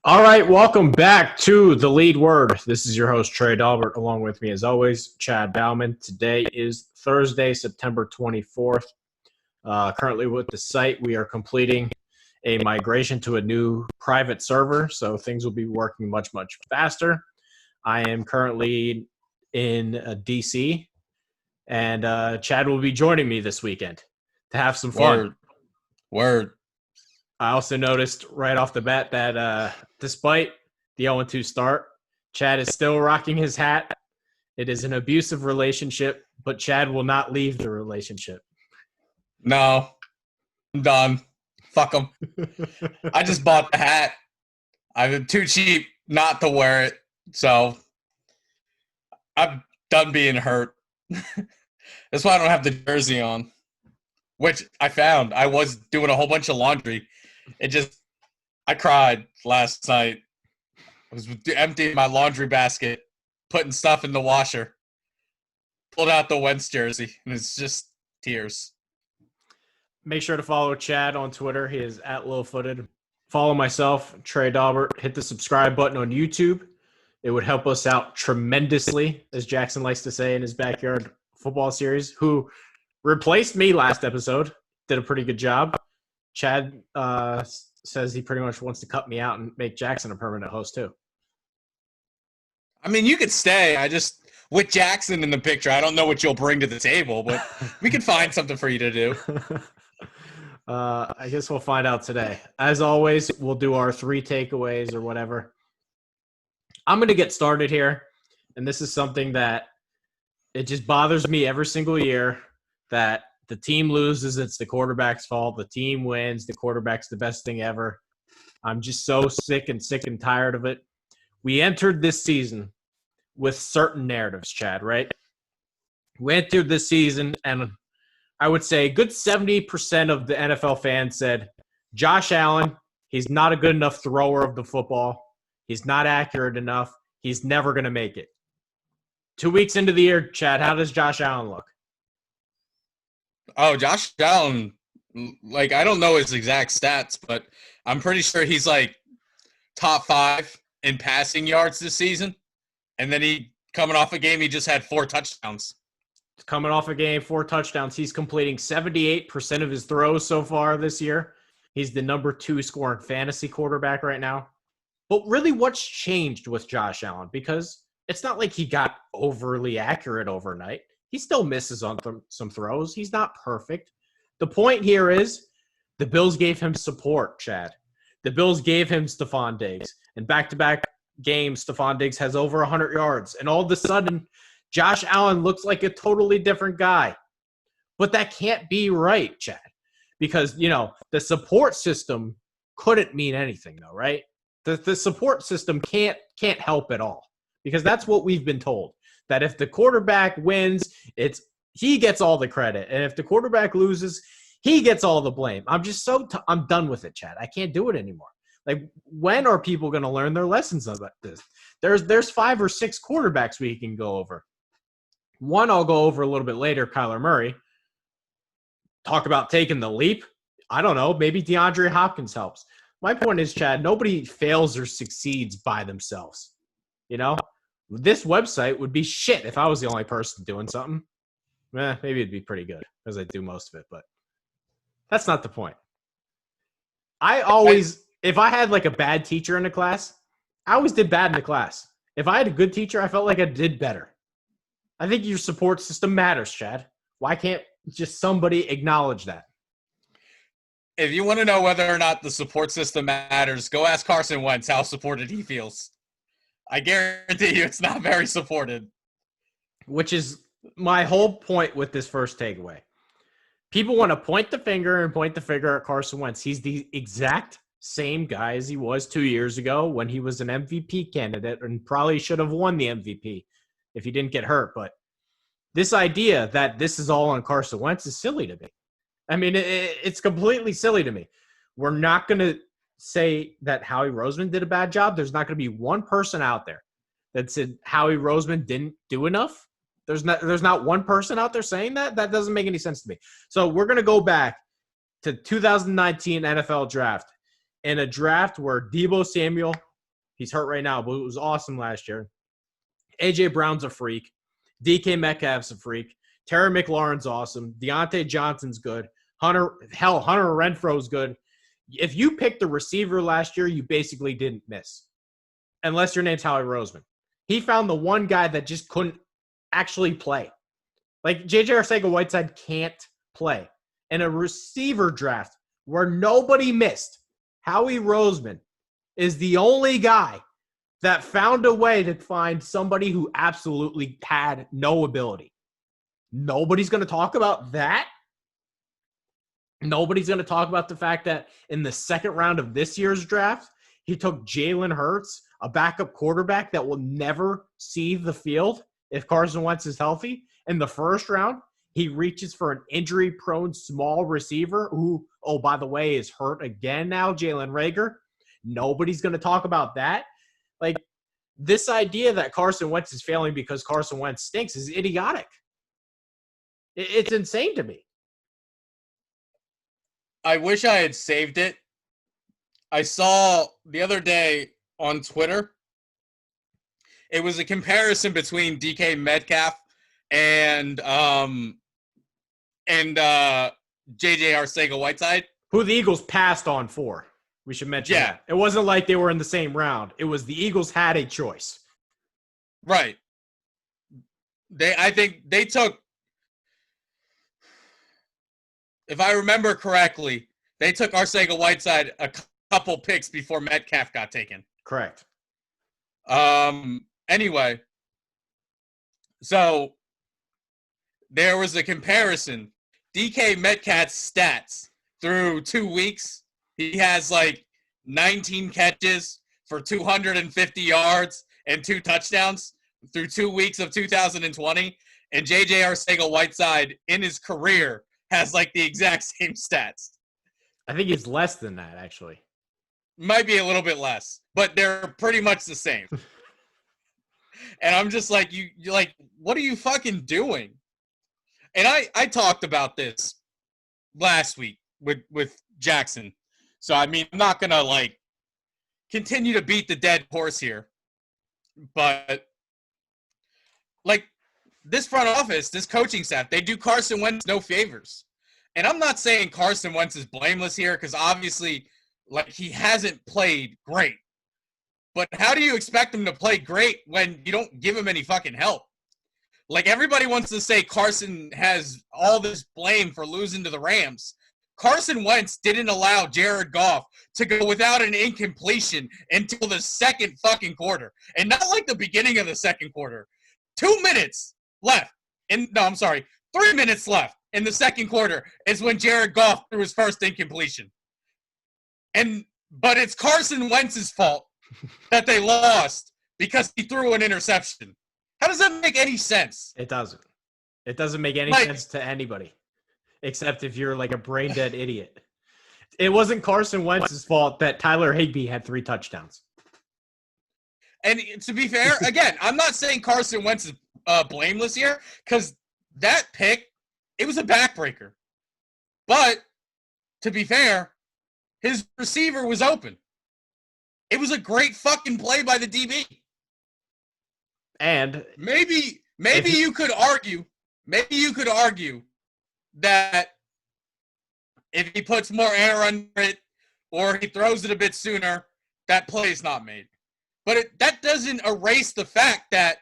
All right, welcome back to The Lead Word. This is your host, Trey Daubert. Along with me, as always, Chad Bauman. Today is Thursday, September 24th. Currently with the site, we are completing a migration to a new private server, so things will be working much, much faster. I am currently in D.C., and Chad will be joining me this weekend to have some fun. Word. I also noticed right off the bat that despite the 0-2 start, Chad is still rocking his hat. It is an abusive relationship, but Chad will not leave the relationship. No, I'm done. Fuck him. I just bought the hat. I'm too cheap not to wear it, so I'm done being hurt. That's why I don't have the jersey on, which I found. I was doing a whole bunch of laundry. I cried last night. I was emptying my laundry basket, putting stuff in the washer, pulled out the Wentz jersey, and it's just tears. Make sure to follow Chad on Twitter. He is at Lowfooted. Follow myself, Trey Daubert. Hit the subscribe button on YouTube. It would help us out tremendously, as Jackson likes to say in his backyard football series, who replaced me last episode. Did a pretty good job. Chad says he pretty much wants to cut me out and make Jackson a permanent host too. I mean, you could stay. With Jackson in the picture, I don't know what you'll bring to the table, but we can find something for you to do. I guess we'll find out today. As always, we'll do our 3 takeaways or whatever. I'm going to get started here, and this is something that it just bothers me every single year that the team loses, it's the quarterback's fault. The team wins, the quarterback's the best thing ever. I'm just so sick and tired of it. We entered this season with certain narratives, Chad, right? We entered this season, and I would say a good 70% of the NFL fans said, Josh Allen, he's not a good enough thrower of the football. He's not accurate enough. He's never going to make it. 2 weeks into the year, Chad, how does Josh Allen look? Oh, Josh Allen, I don't know his exact stats, but I'm pretty sure he's top 5 in passing yards this season. And then coming off a game, he just had 4 touchdowns. Coming off a game, 4 touchdowns. He's completing 78% of his throws so far this year. He's the number 2 scoring fantasy quarterback right now. But really, what's changed with Josh Allen? Because it's not like he got overly accurate overnight. He still misses on some throws. He's not perfect. The point here is the Bills gave him support, Chad. The Bills gave him Stephon Diggs. And back-to-back games, Stephon Diggs has over 100 yards. And all of a sudden, Josh Allen looks like a totally different guy. But that can't be right, Chad. Because, the support system couldn't mean anything, though, right? The support system can't help at all. Because that's what we've been told. That if the quarterback wins, he gets all the credit. And if the quarterback loses, he gets all the blame. I'm just I'm done with it, Chad. I can't do it anymore. When are people going to learn their lessons about this? There's 5 or 6 quarterbacks we can go over. One I'll go over a little bit later, Kyler Murray. Talk about taking the leap. I don't know. Maybe DeAndre Hopkins helps. My point is, Chad, nobody fails or succeeds by themselves. This website would be shit if I was the only person doing something. Maybe it'd be pretty good because I do most of it, but that's not the point. If I had a bad teacher in the class, I always did bad in the class. If I had a good teacher, I felt like I did better. I think your support system matters, Chad. Why can't just somebody acknowledge that? If you want to know whether or not the support system matters, go ask Carson Wentz how supported he feels. I guarantee you it's not very supported. Which is my whole point with this first takeaway. People want to point the finger at Carson Wentz. He's the exact same guy as he was 2 years ago when he was an MVP candidate and probably should have won the MVP if he didn't get hurt. But this idea that this is all on Carson Wentz is silly to me. I mean, it's completely silly to me. We're not going to say that Howie Roseman did a bad job. There's not going to be one person out there that said Howie Roseman didn't do enough. There's not one person out there saying that. That doesn't make any sense to me. So we're going to go back to 2019 NFL draft. In a draft where Deebo Samuel He's hurt right now, but it was awesome last year. A.J. Brown's a freak. DK Metcalf's a freak. Terry McLaurin's awesome. Deontay Johnson's good. Hunter Renfro's good. If you picked the receiver last year, you basically didn't miss. Unless your name's Howie Roseman. He found the one guy that just couldn't actually play. Like, J.J. Arcega-Whiteside can't play. In a receiver draft where nobody missed, Howie Roseman is the only guy that found a way to find somebody who absolutely had no ability. Nobody's going to talk about that. Nobody's going to talk about the fact that in the second round of this year's draft, he took Jalen Hurts, a backup quarterback that will never see the field if Carson Wentz is healthy. In the first round, he reaches for an injury-prone small receiver who, oh, by the way, is hurt again now, Jalen Reagor. Nobody's going to talk about that. Like, this idea that Carson Wentz is failing because Carson Wentz stinks is idiotic. It's insane to me. I wish I had saved it. I saw the other day on Twitter, it was a comparison between DK Metcalf and JJ Arcega-Whiteside, who the Eagles passed on for. We should mention that. It wasn't like they were in the same round. It was the Eagles had a choice. Right. I think they took, if I remember correctly, they took Arcega-Whiteside a couple picks before Metcalf got taken. Correct. Anyway, so there was a comparison. DK Metcalf's stats through 2 weeks, he has like 19 catches for 250 yards and 2 touchdowns through 2 weeks of 2020. And JJ Arcega-Whiteside in his career has like the exact same stats. I think it's less than that, actually. Might be a little bit less, but they're pretty much the same. And I'm just like, you're like, what are you fucking doing? And I talked about this last week with Jackson. So, I mean, I'm not going to, like, continue to beat the dead horse here. But, like, this front office, this coaching staff, they do Carson Wentz no favors. And I'm not saying Carson Wentz is blameless here because obviously, like, he hasn't played great. But how do you expect him to play great when you don't give him any fucking help? Like, everybody wants to say Carson has all this blame for losing to the Rams. Carson Wentz didn't allow Jared Goff to go without an incompletion until the second fucking quarter. And not like the beginning of the second quarter. 2 minutes left. 3 minutes left in the second quarter is when Jared Goff threw his first incompletion. But it's Carson Wentz's fault that they lost because he threw an interception. How does that make any sense? It doesn't. It doesn't make any sense to anybody, except if you're like a brain dead idiot. It wasn't Carson Wentz's fault that Tyler Higbee had 3 touchdowns. And to be fair, again, I'm not saying Carson Wentz is blameless here because that pick, it was a backbreaker. But to be fair, his receiver was open. It was a great fucking play by the DB. And maybe you could argue that if he puts more air under it or he throws it a bit sooner, that play is not made. But that doesn't erase the fact that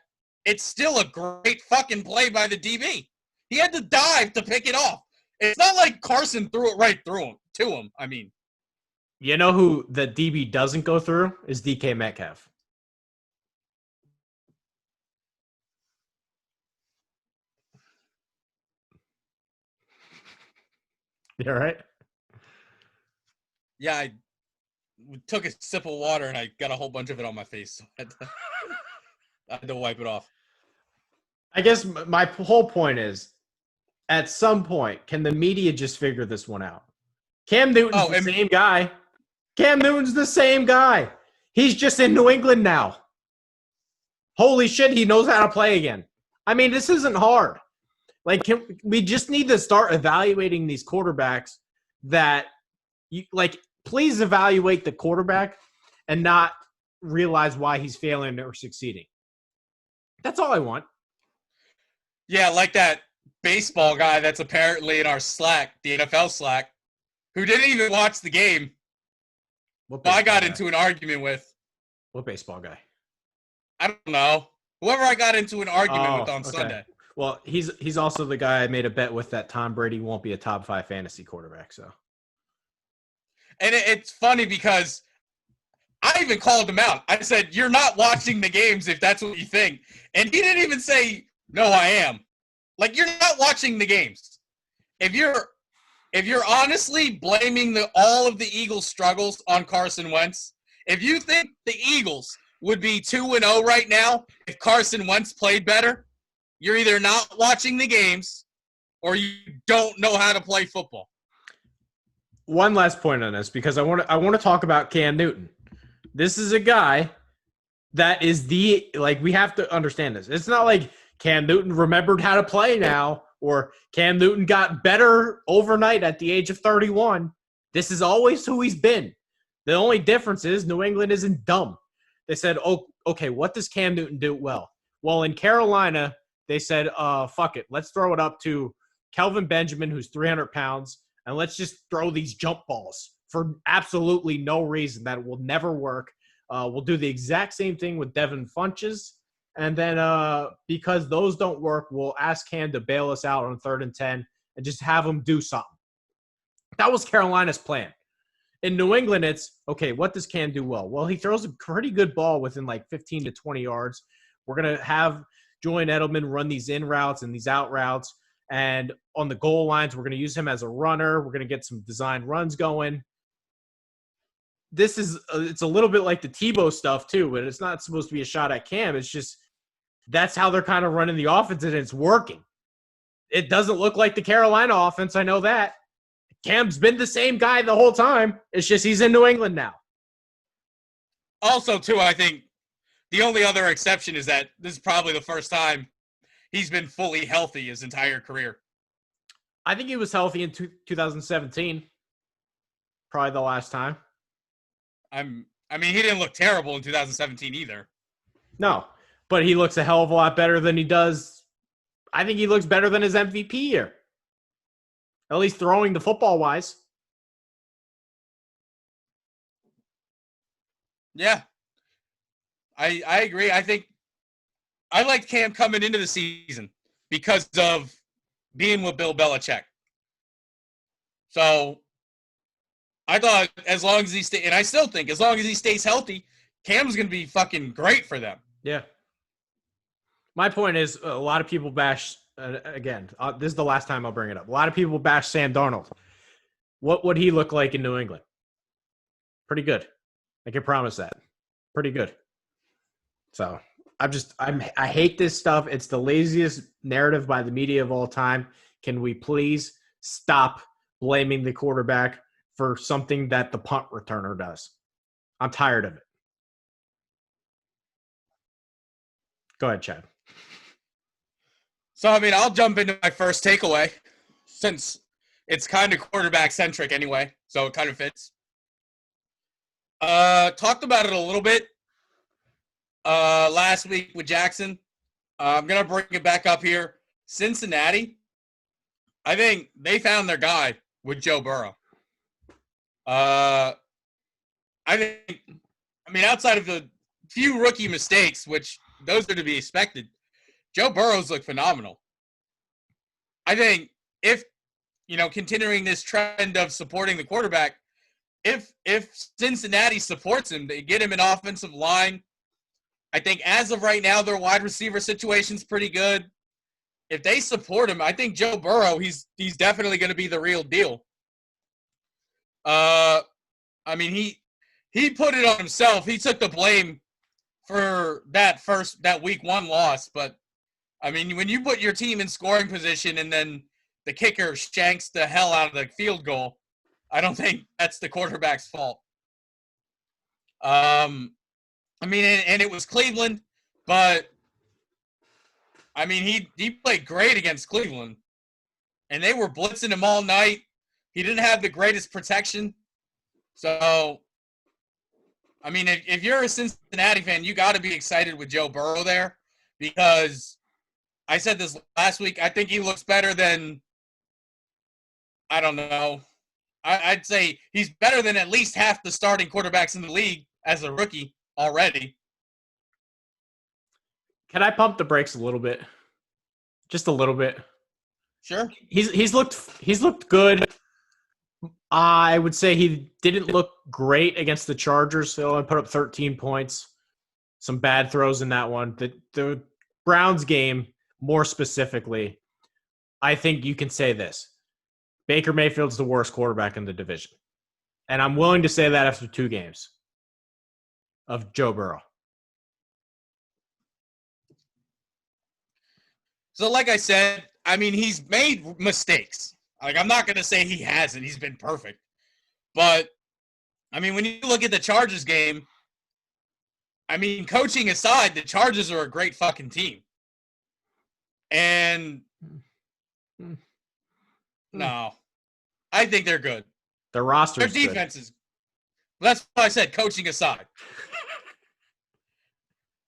it's still a great fucking play by the DB. He had to dive to pick it off. It's not like Carson threw it right to him. I mean, you know who the DB doesn't go through is DK Metcalf. You all right? Yeah, I took a sip of water and I got a whole bunch of it on my face. So I had to wipe it off. I guess my whole point is, at some point, can the media just figure this one out? Cam Newton's the same guy. Cam Newton's the same guy. He's just in New England now. Holy shit, he knows how to play again. I mean, this isn't hard. Like, we just need to start evaluating these quarterbacks that, please evaluate the quarterback and not realize why he's failing or succeeding. That's all I want. Yeah, like that baseball guy that's apparently in our Slack, the NFL Slack, who didn't even watch the game. I got into an argument with. What baseball guy? I don't know. Whoever I got into an argument with on Sunday. Well, he's also the guy I made a bet with that Tom Brady won't be a top 5 fantasy quarterback. So, and it's funny because I even called him out. I said, "You're not watching the games if that's what you think," and he didn't even say, "No, I am." Like, you're not watching the games. If you're honestly blaming all of the Eagles' struggles on Carson Wentz, if you think the Eagles would be 2-0 right now if Carson Wentz played better, you're either not watching the games or you don't know how to play football. One last point on this, because I want to talk about Cam Newton. This is a guy that is we have to understand this. It's not like Cam Newton remembered how to play now, or Cam Newton got better overnight at the age of 31. This is always who he's been. The only difference is New England isn't dumb. They said, "Oh, okay, what does Cam Newton do well?" Well, in Carolina, they said, fuck it. Let's throw it up to Kelvin Benjamin, who's 300 pounds, and let's just throw these jump balls for absolutely no reason. That will never work. We'll do the exact same thing with Devin Funches. And then because those don't work, we'll ask Cam to bail us out on 3rd and 10 and just have him do something. That was Carolina's plan. In New England, it's, okay, what does Cam do well? Well, he throws a pretty good ball within like 15 to 20 yards. We're going to have Julian Edelman run these in routes and these out routes. And on the goal lines, we're going to use him as a runner. We're going to get some designed runs going. It's a little bit like the Tebow stuff too, but it's not supposed to be a shot at Cam. It's just that's how they're kind of running the offense, and it's working. It doesn't look like the Carolina offense. I know that. Cam's been the same guy the whole time. It's just he's in New England now. Also, too, I think the only other exception is that this is probably the first time he's been fully healthy his entire career. I think he was healthy in 2017. Probably the last time. I mean, he didn't look terrible in 2017 either. No, but he looks a hell of a lot better than he does. I think he looks better than his MVP year. At least throwing the football wise. Yeah. I agree. I think I liked Cam coming into the season because of being with Bill Belichick. So I thought as long as he stays, and I still think as long as he stays healthy, Cam's going to be fucking great for them. Yeah. My point is a lot of people bash, again, this is the last time I'll bring it up. A lot of people bash Sam Darnold. What would he look like in New England? Pretty good. I can promise that. Pretty good. So I hate this stuff. It's the laziest narrative by the media of all time. Can we please stop blaming the quarterback for something that the punt returner does? I'm tired of it. Go ahead, Chad. So, I mean, I'll jump into my first takeaway since it's kind of quarterback-centric anyway, so it kind of fits. Talked about it a little bit last week with Jackson. I'm going to bring it back up here. Cincinnati, I think they found their guy with Joe Burrow. Outside of the few rookie mistakes, which those are to be expected, Joe Burrow's looked phenomenal. I think if, continuing this trend of supporting the quarterback, if Cincinnati supports him, they get him an offensive line. I think as of right now, their wide receiver situation's pretty good. If they support him, I think Joe Burrow, he's definitely going to be the real deal. He put it on himself. He took the blame for that week 1 loss. But, I mean, when you put your team in scoring position and then the kicker shanks the hell out of the field goal, I don't think that's the quarterback's fault. And it was Cleveland, but, he played great against Cleveland. And they were blitzing him all night. He didn't have the greatest protection. So, I mean, if you're a Cincinnati fan, you got to be excited with Joe Burrow there because I said this last week. I think he looks better than, I don't know. I'd say he's better than at least half the starting quarterbacks in the league as a rookie already. Can I pump the brakes a little bit? Just a little bit. Sure. He's looked good. I would say he didn't look great against the Chargers. So he only put up 13 points. Some bad throws in that one. The Browns game, more specifically, I think you can say this. Baker Mayfield's the worst quarterback in the division. And I'm willing to say that after 2 games of Joe Burrow. So like I said, I mean, he's made mistakes. Like, I'm not going to say he hasn't. He's been perfect. But, I mean, when you look at the Chargers game, I mean, coaching aside, the Chargers are a great fucking team. And, no, I think they're good. Their roster's Their defense is. That's why I said coaching aside.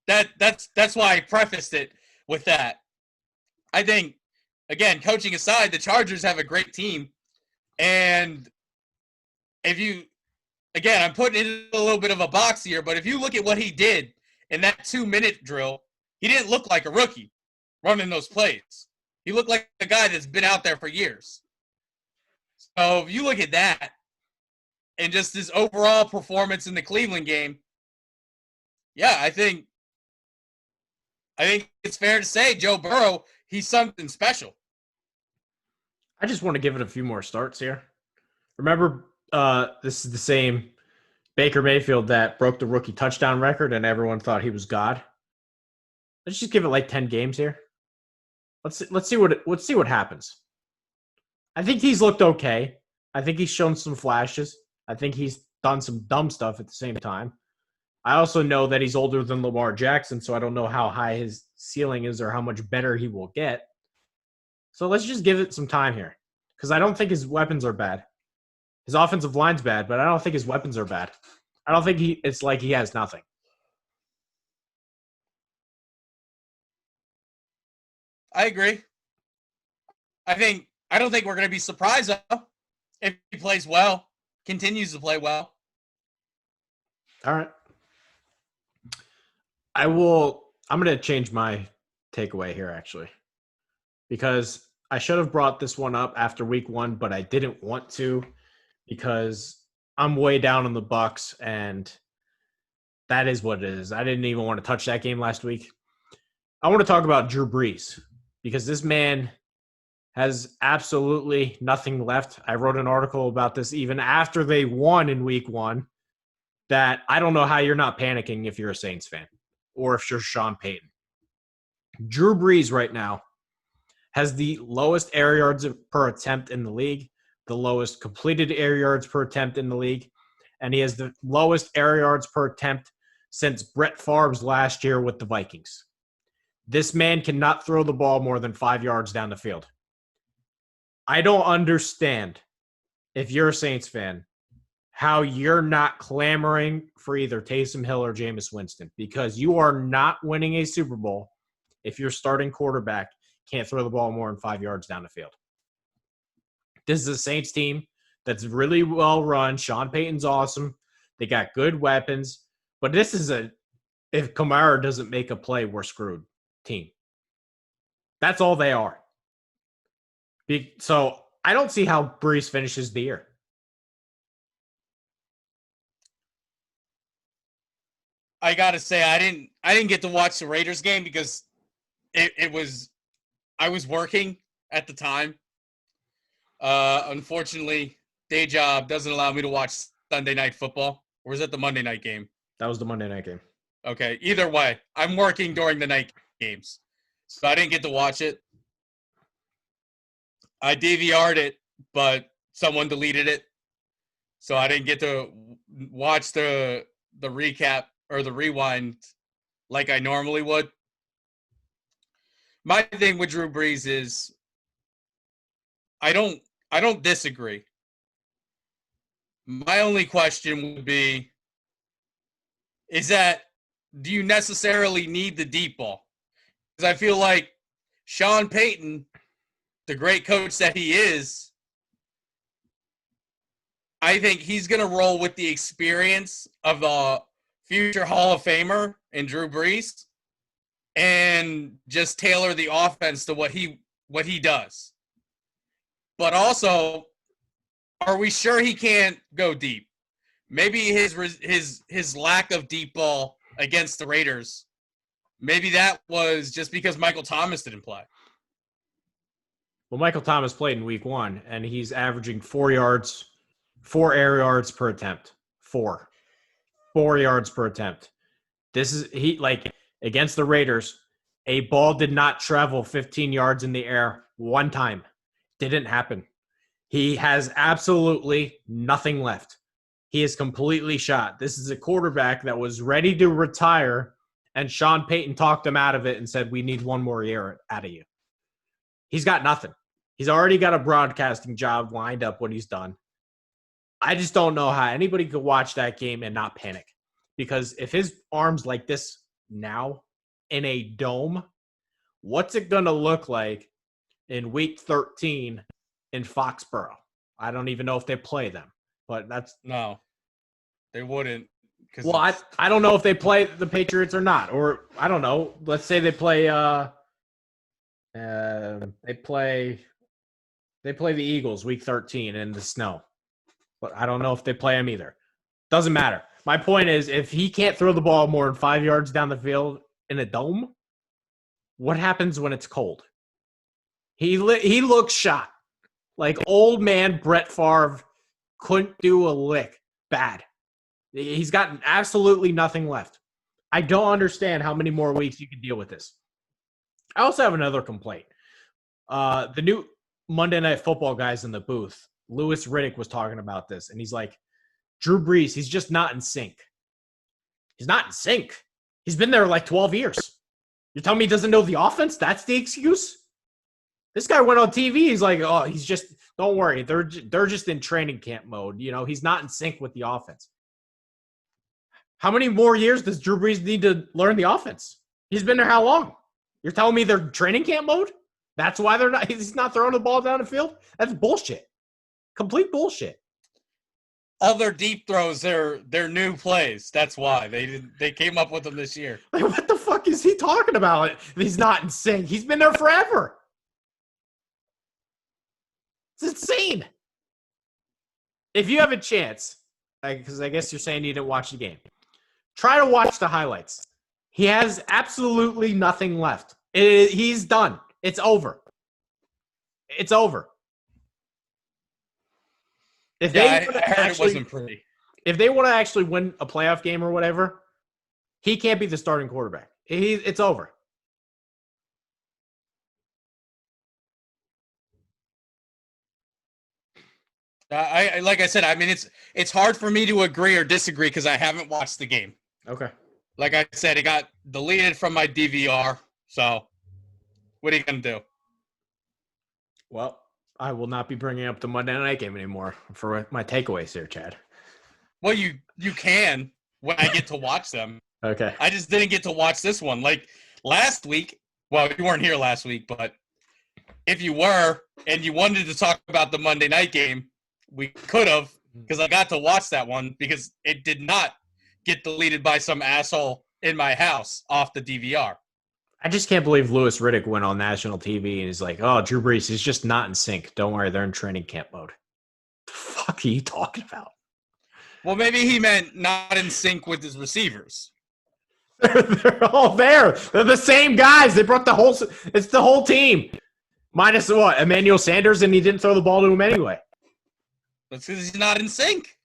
That's why I prefaced it with that. I think, again, coaching aside, the Chargers have a great team. And if you, again, I'm putting it in a little bit of a box here, but if you look at what he did in that 2-minute drill, he didn't look like a rookie running those plays. He looked like a guy that's been out there for years. So if you look at that and just his overall performance in the Cleveland game, yeah, I think it's fair to say Joe Burrow, he's something special. I just want to give it a few more starts here. Remember, this is the same Baker Mayfield that broke the rookie touchdown record and everyone thought he was God. Let's just give it like 10 games here. Let's see what happens. I think he's looked okay. I think he's shown some flashes. I think he's done some dumb stuff at the same time. I also know that he's older than Lamar Jackson, so I don't know how high his ceiling is or how much better he will get. So let's just give it some time here because I don't think his weapons are bad. His offensive line's bad, but I don't think his weapons are bad. I don't think it's like he has nothing. I agree. I don't think we're going to be surprised though if he plays well, continues to play well. All right. I'm going to change my takeaway here actually because I should have brought this one up after week 1, but I didn't want to because I'm way down on the Bucs and that is what it is. I didn't even want to touch that game last week. I want to talk about Drew Brees because this man has absolutely nothing left. I wrote an article about this even after they won in week 1 that I don't know how you're not panicking if you're a Saints fan or if you're Sean Payton. Drew Brees right now has the lowest air yards per attempt in the league, the lowest completed air yards per attempt in the league, and he has the lowest air yards per attempt since Brett Favre's last year with the Vikings. This man cannot throw the ball more than 5 yards down the field. I don't understand, if you're a Saints fan, how you're not clamoring for either Taysom Hill or Jameis Winston because you are not winning a Super Bowl if your starting quarterback can't throw the ball more than 5 yards down the field. This is a Saints team that's really well run. Sean Payton's awesome. They got good weapons. But this is if Kamara doesn't make a play, we're screwed team. That's all they are. So I don't see how Brees finishes the year. I gotta say, I didn't get to watch the Raiders game because I was working at the time. Unfortunately, day job doesn't allow me to watch Sunday Night Football. Or was it the Monday night game? That was the Monday night game. Okay, either way, I'm working during the night games, so I didn't get to watch it. I DVR'd it, but someone deleted it, so I didn't get to watch the recap or the rewind like I normally would. My thing with Drew Brees is I don't disagree. My only question would be is that do you necessarily need the deep ball? Because I feel like Sean Payton, the great coach that he is, I think he's going to roll with the experience of the future Hall of Famer in Drew Brees and just tailor the offense to what he does. But also, are we sure he can't go deep? Maybe his lack of deep ball against the Raiders, maybe that was just because Michael Thomas didn't play. Well, Michael Thomas played in week 1, and he's averaging 4 air yards per attempt. 4 yards per attempt. This is against the Raiders, a ball did not travel 15 yards in the air one time. Didn't happen. He has absolutely nothing left. He is completely shot. This is a quarterback that was ready to retire, and Sean Payton talked him out of it and said, we need one more year out of you. He's got nothing. He's already got a broadcasting job lined up when he's done. I just don't know how anybody could watch that game and not panic. Because if his arm's like this now in a dome, what's it going to look like in week 13 in Foxborough? I don't even know if they play them, but that's... No, they wouldn't. Well, I don't know if they play the Patriots or not. Or, I don't know. Let's say they play... They play the Eagles week 13 in the snow. But I don't know if they play them either. Doesn't matter. My point is, if he can't throw the ball more than 5 yards down the field in a dome, what happens when it's cold? He looks shot. Like old man Brett Favre couldn't do a lick. Bad. He's got absolutely nothing left. I don't understand how many more weeks you can deal with this. I also have another complaint. The new Monday Night Football guys in the booth, Louis Riddick was talking about this, and he's like, Drew Brees, he's just not in sync. He's not in sync. He's been there like 12 years. You're telling me he doesn't know the offense? That's the excuse? This guy went on TV. He's like, oh, he's just, don't worry. They're just in training camp mode. You know, he's not in sync with the offense. How many more years does Drew Brees need to learn the offense? He's been there how long? You're telling me they're training camp mode? That's why he's not throwing the ball down the field? That's bullshit. Complete bullshit. All their deep throws, they're new plays. That's why they came up with them this year. Like, what the fuck is he talking about? He's not in sync. He's been there forever. It's insane. If you have a chance, because I guess you're saying you didn't watch the game, try to watch the highlights. He has absolutely nothing left. He's done. It's over. It's over. If I heard it wasn't pretty. If they want to actually win a playoff game or whatever, he can't be the starting quarterback. It's over. Like I said, I mean, it's hard for me to agree or disagree because I haven't watched the game. Okay. Like I said, it got deleted from my DVR. So, what are you gonna do? Well, I will not be bringing up the Monday night game anymore for my takeaways here, Chad. Well, you can when I get to watch them. Okay. I just didn't get to watch this one. Like last week, well, you weren't here last week, but if you were and you wanted to talk about the Monday night game, we could have because I got to watch that one because it did not get deleted by some asshole in my house off the DVR. I just can't believe Louis Riddick went on national TV and he's like, oh, Drew Brees is just not in sync. Don't worry, they're in training camp mode. The fuck are you talking about? Well, maybe he meant not in sync with his receivers. They're all there. They're the same guys. They brought it's the whole team. Minus what? Emmanuel Sanders, and he didn't throw the ball to him anyway. That's because he's not in sync.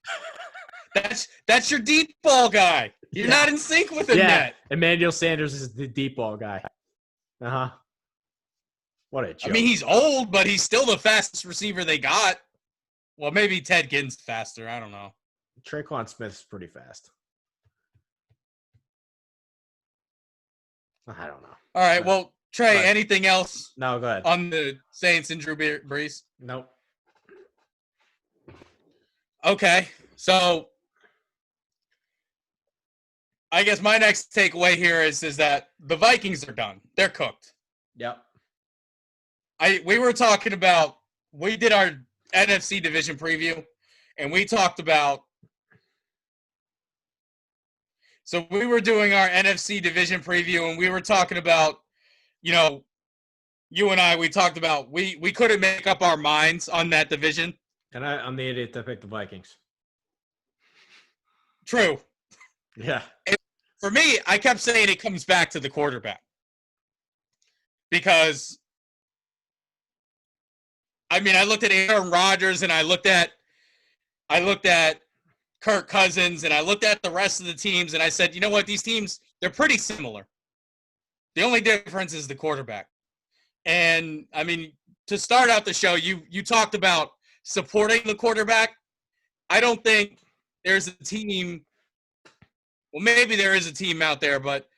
That's your deep ball guy. You're not in sync with him yet. Emmanuel Sanders is the deep ball guy. Uh-huh. What a joke. I mean, he's old, but he's still the fastest receiver they got. Well, maybe Ted Ginn's faster. I don't know. Traquan Smith's pretty fast. I don't know. All right, well, Trey, anything else? No, go ahead. On the Saints and Drew Brees? Nope. Okay, so I guess my next takeaway here is that the Vikings are done. They're cooked. Yep. We were talking about, we did our NFC division preview, and we talked about, so we were doing our NFC division preview, and we were talking about, you and I, we talked about, we couldn't make up our minds on that division. And I'm the idiot that picked the Vikings. True. Yeah. And for me, I kept saying it comes back to the quarterback. Because, I mean, I looked at Aaron Rodgers and I looked at Kirk Cousins and I looked at the rest of the teams and I said, you know what, these teams, they're pretty similar. The only difference is the quarterback. And, I mean, to start out the show, you talked about supporting the quarterback. I don't think there's a team, well, maybe there is a team out there, but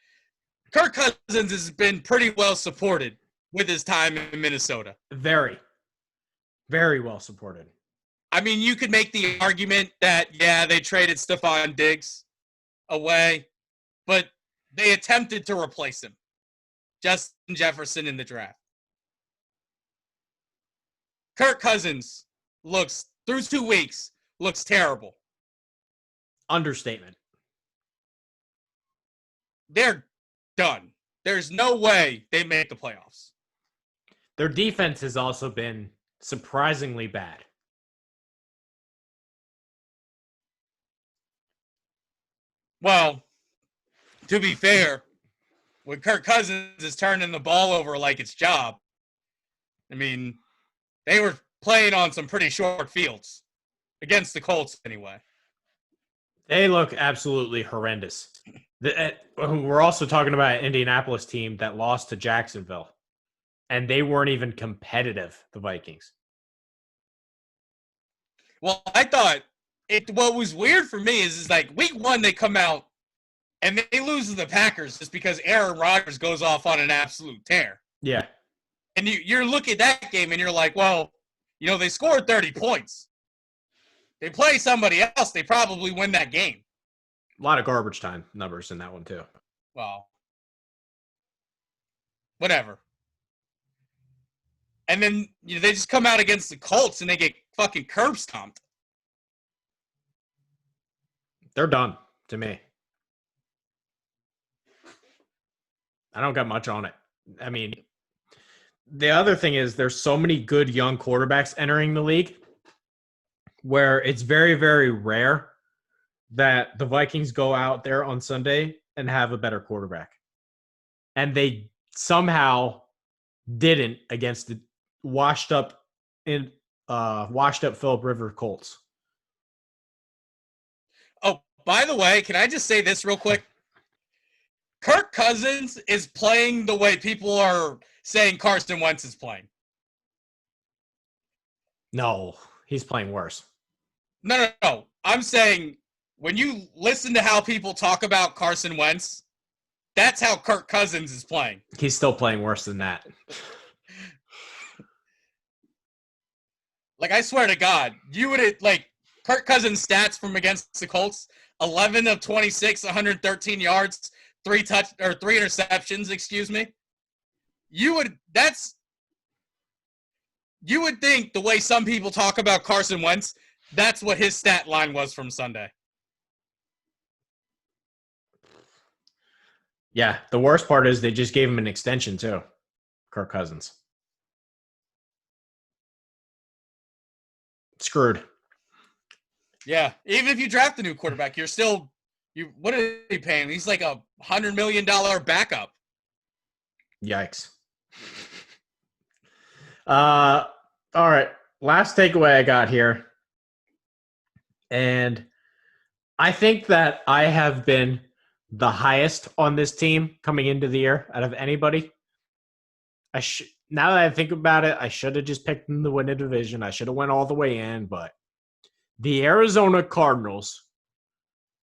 Kirk Cousins has been pretty well supported with his time in Minnesota. Very, very well supported. I mean, you could make the argument that, yeah, they traded Stephon Diggs away, but they attempted to replace him. Justin Jefferson in the draft. Kirk Cousins looks, through 2 weeks, looks terrible. Understatement. They're done. There's no way they make the playoffs. Their defense has also been surprisingly bad. Well, to be fair, when Kirk Cousins is turning the ball over like it's job, I mean, they were playing on some pretty short fields. Against the Colts, anyway. They look absolutely horrendous. We're also talking about an Indianapolis team that lost to Jacksonville, and they weren't even competitive, the Vikings. Well, I thought what was weird for me is like week 1 they come out and they lose to the Packers just because Aaron Rodgers goes off on an absolute tear. Yeah. And you're looking at that game and you're like, well, they scored 30 points. They play somebody else, they probably win that game. A lot of garbage time numbers in that one, too. Well, whatever. And then they just come out against the Colts and they get fucking curb stomped. They're done to me. I don't got much on it. I mean, the other thing is there's so many good young quarterbacks entering the league where it's very, very rare that the Vikings go out there on Sunday and have a better quarterback. And they somehow didn't against the washed up Phillip Rivers Colts. Oh, by the way, can I just say this real quick? Kirk Cousins is playing the way people are saying Carson Wentz is playing. No, he's playing worse. No. I'm saying when you listen to how people talk about Carson Wentz, that's how Kirk Cousins is playing. He's still playing worse than that. Like, I swear to God, you would Kirk Cousins' stats from against the Colts, 11 of 26, 113 yards, 3 interceptions, excuse me. You would think the way some people talk about Carson Wentz, that's what his stat line was from Sunday. Yeah, the worst part is they just gave him an extension too, Kirk Cousins. Screwed. Yeah, even if you draft a new quarterback, you're still what are they paying? He's like a $100 million backup. Yikes. All right. Last takeaway I got here. And I think that I have been the highest on this team coming into the year out of anybody. Now that I think about it, I should have just picked them to win the division. I should have went all the way in, but the Arizona Cardinals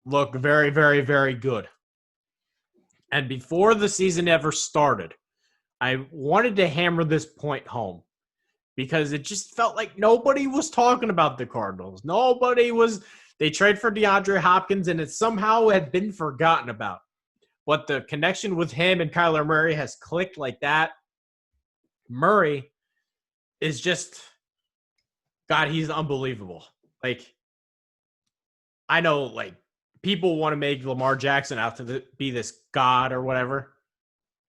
look very, very, very good. And before the season ever started, I wanted to hammer this point home. because it just felt like nobody was talking about the Cardinals. They trade for DeAndre Hopkins and it somehow had been forgotten about. But the connection with him and Kyler Murray has clicked like that. Murray is just, God, he's unbelievable. Like, I know, like, people want to make Lamar Jackson out to be this god or whatever.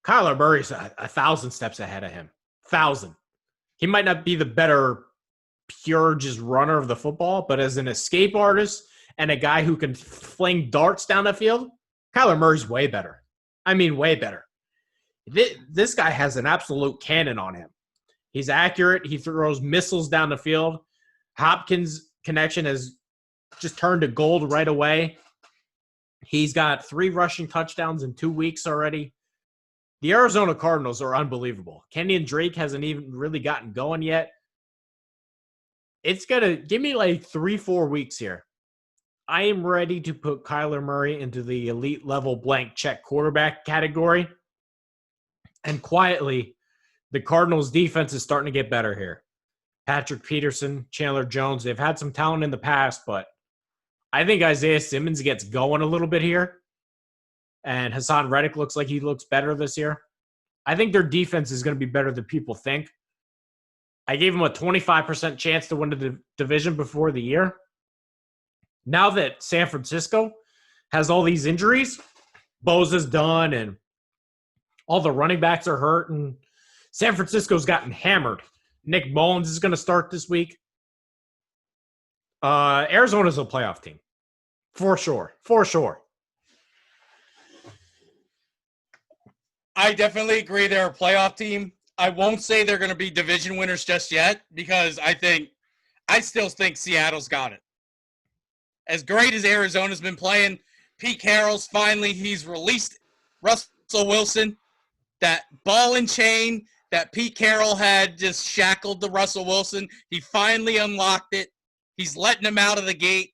Kyler Murray's 1,000 steps ahead of him. 1,000. He might not be the better pure just runner of the football, but as an escape artist and a guy who can fling darts down the field, Kyler Murray's way better. I mean, way better. This guy has an absolute cannon on him. He's accurate. He throws missiles down the field. Hopkins' connection has just turned to gold right away. He's got 3 rushing touchdowns in 2 weeks already. The Arizona Cardinals are unbelievable. Kenyon Drake hasn't even really gotten going yet. It's going to give me like 3-4 weeks here. I am ready to put Kyler Murray into the elite level blank check quarterback category. And quietly, the Cardinals defense is starting to get better here. Patrick Peterson, Chandler Jones, they've had some talent in the past, but I think Isaiah Simmons gets going a little bit here. And Hassan Reddick looks like he looks better this year. I think their defense is going to be better than people think. I gave them a 25% chance to win the division before the year. Now that San Francisco has all these injuries, Bosa's done and all the running backs are hurt, and San Francisco's gotten hammered. Nick Mullins is going to start this week. Arizona's a playoff team. For sure. For sure. I definitely agree they're a playoff team. I won't say they're going to be division winners just yet because I still think Seattle's got it. As great as Arizona's been playing, Pete Carroll's he's released Russell Wilson. That ball and chain that Pete Carroll had just shackled to Russell Wilson. He finally unlocked it. He's letting him out of the gate.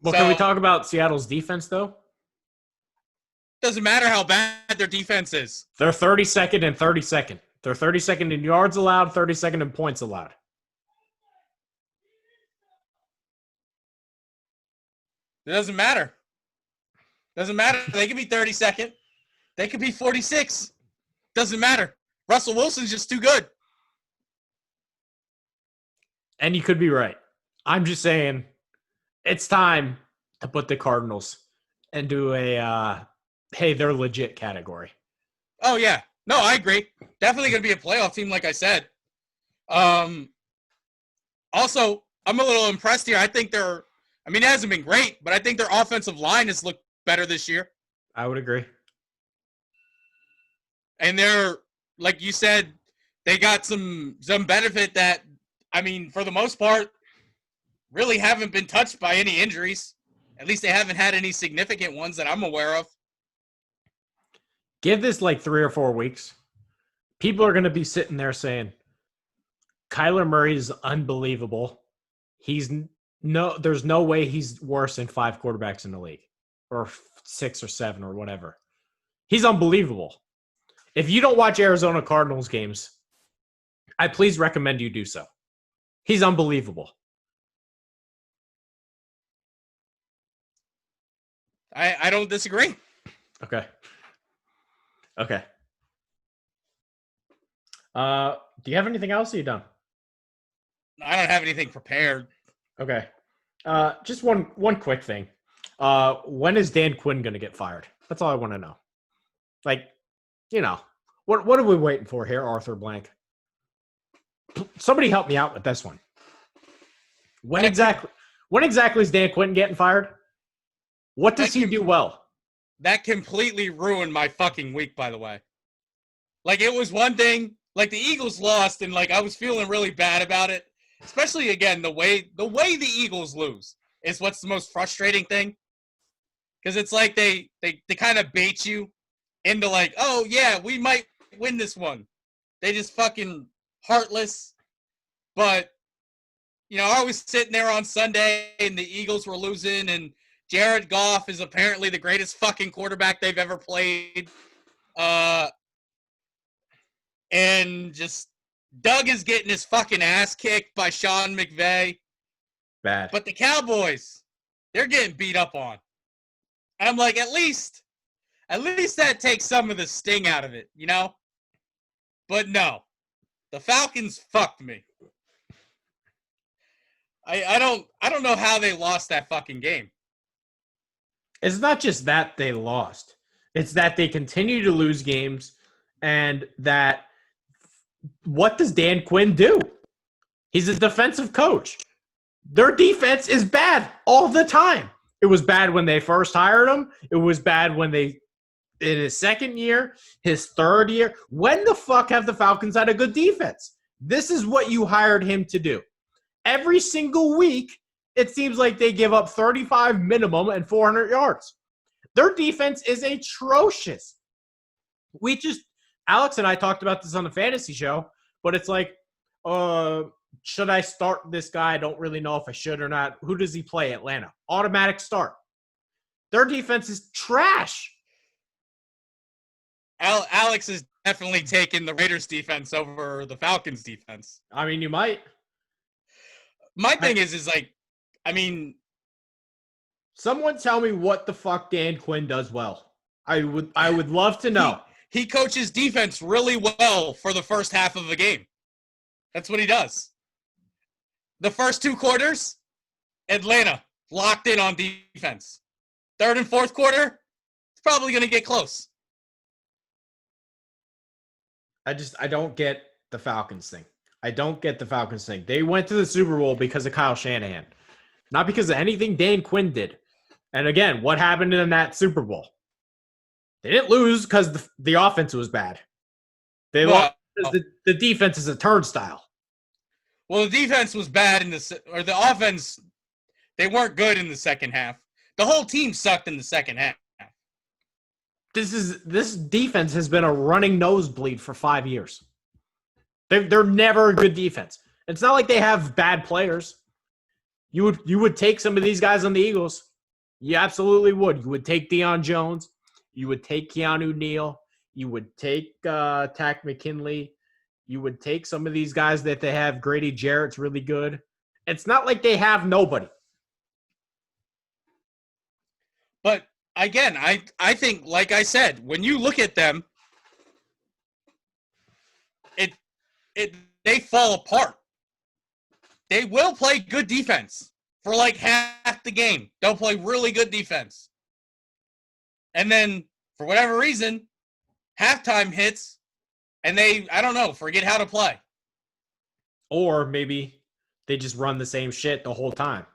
Well, can we talk about Seattle's defense, though? Doesn't matter how bad their defense is. They're 32nd and 32nd. They're 32nd in yards allowed, 32nd in points allowed. It doesn't matter. Doesn't matter. They could be 32nd. They could be 46. Doesn't matter. Russell Wilson's just too good. And you could be right. I'm just saying it's time to put the Cardinals into a hey, they're legit category. Oh, yeah. No, I agree. Definitely going to be a playoff team, like I said. Also, I'm a little impressed here. I think it hasn't been great, but I think their offensive line has looked better this year. I would agree. And they're, like you said, they got some benefit that, for the most part, really haven't been touched by any injuries. At least they haven't had any significant ones that I'm aware of. Give this like 3 or 4 weeks. People are going to be sitting there saying, Kyler Murray is unbelievable. There's no way he's worse than 5 quarterbacks in the league, or 6 or 7 or whatever. He's unbelievable. If you don't watch Arizona Cardinals games, I please recommend you do so. He's unbelievable. I don't disagree. Okay. Do you have anything else, or you done? I don't have anything prepared. Okay. Just one quick thing. When is Dan Quinn going to get fired? That's all I want to know. What are we waiting for here, Arthur Blank? Somebody help me out with this one. When exactly is Dan Quinn getting fired? What does he do well? That completely ruined my fucking week, by the way. It was one thing, the Eagles lost, and I was feeling really bad about it. Especially, again, the way the Eagles lose is what's the most frustrating thing. Because it's like they kind of bait you into oh, yeah, we might win this one. They just fucking heartless. But, I was sitting there on Sunday, and the Eagles were losing, and Jared Goff is apparently the greatest fucking quarterback they've ever played. And just Doug is getting his fucking ass kicked by Sean McVay. Bad. But the Cowboys, they're getting beat up on. And I'm like, at least that takes some of the sting out of it, you know? But no. The Falcons fucked me. I don't know how they lost that fucking game. It's not just that they lost. It's that they continue to lose games, and that what does Dan Quinn do? He's a defensive coach. Their defense is bad all the time. It was bad when they first hired him. It was bad when in his second year, his third year. When the fuck have the Falcons had a good defense? This is what you hired him to do. Every single week, it seems like they give up 35 minimum and 400 yards. Their defense is atrocious. Alex and I talked about this on the fantasy show, but it's like, should I start this guy? I don't really know if I should or not. Who does he play? Atlanta. Automatic start. Their defense is trash. Alex is definitely taking the Raiders defense over the Falcons defense. I mean, you might. My thing is like, I mean, someone tell me what the fuck Dan Quinn does well. I would love to know. He coaches defense really well for the first half of a game. That's what he does. The first two quarters, Atlanta locked in on defense. Third and fourth quarter, it's probably going to get close. I don't get the Falcons thing. I don't get the Falcons thing. They went to the Super Bowl because of Kyle Shanahan, not because of anything Dan Quinn did. And again, what happened in that Super Bowl? They didn't lose because the offense was bad. They lost because the defense is a turnstile. Well, the defense was bad the offense, they weren't good in the second half. The whole team sucked in the second half. This defense has been a running nosebleed for 5 years. They're never a good defense. It's not like they have bad players. You would take some of these guys on the Eagles. You absolutely would. You would take Deion Jones. You would take Keanu Neal. You would take Tack McKinley. You would take some of these guys that they have. Grady Jarrett's really good. It's not like they have nobody. But again, I think, like I said, when you look at them, they fall apart. They will play good defense for like half the game. They'll play really good defense. And then, for whatever reason, halftime hits, and they, I don't know, forget how to play. Or maybe they just run the same shit the whole time.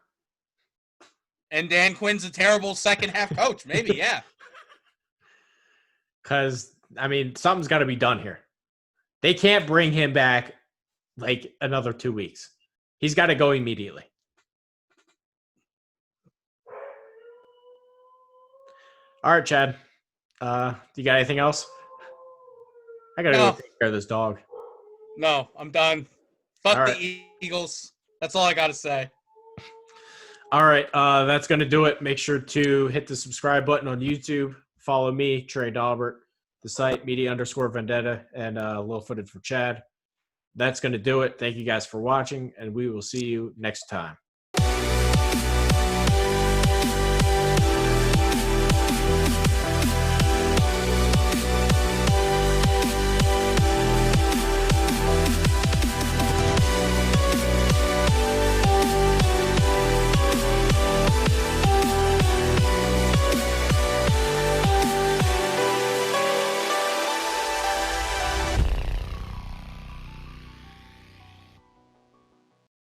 And Dan Quinn's a terrible second-half coach. Maybe, yeah. Because, I mean, something's got to be done here. They can't bring him back like another 2 weeks. He's got to go immediately. All right, Chad. You got anything else? I got to go take care of this dog. No, I'm done. Fuck all the right. Eagles. That's all I got to say. All right, that's going to do it. Make sure to hit the subscribe button on YouTube. Follow me, Trey Daubert, the site, media_vendetta, and a little footage for Chad. That's going to do it. Thank you guys for watching, and we will see you next time.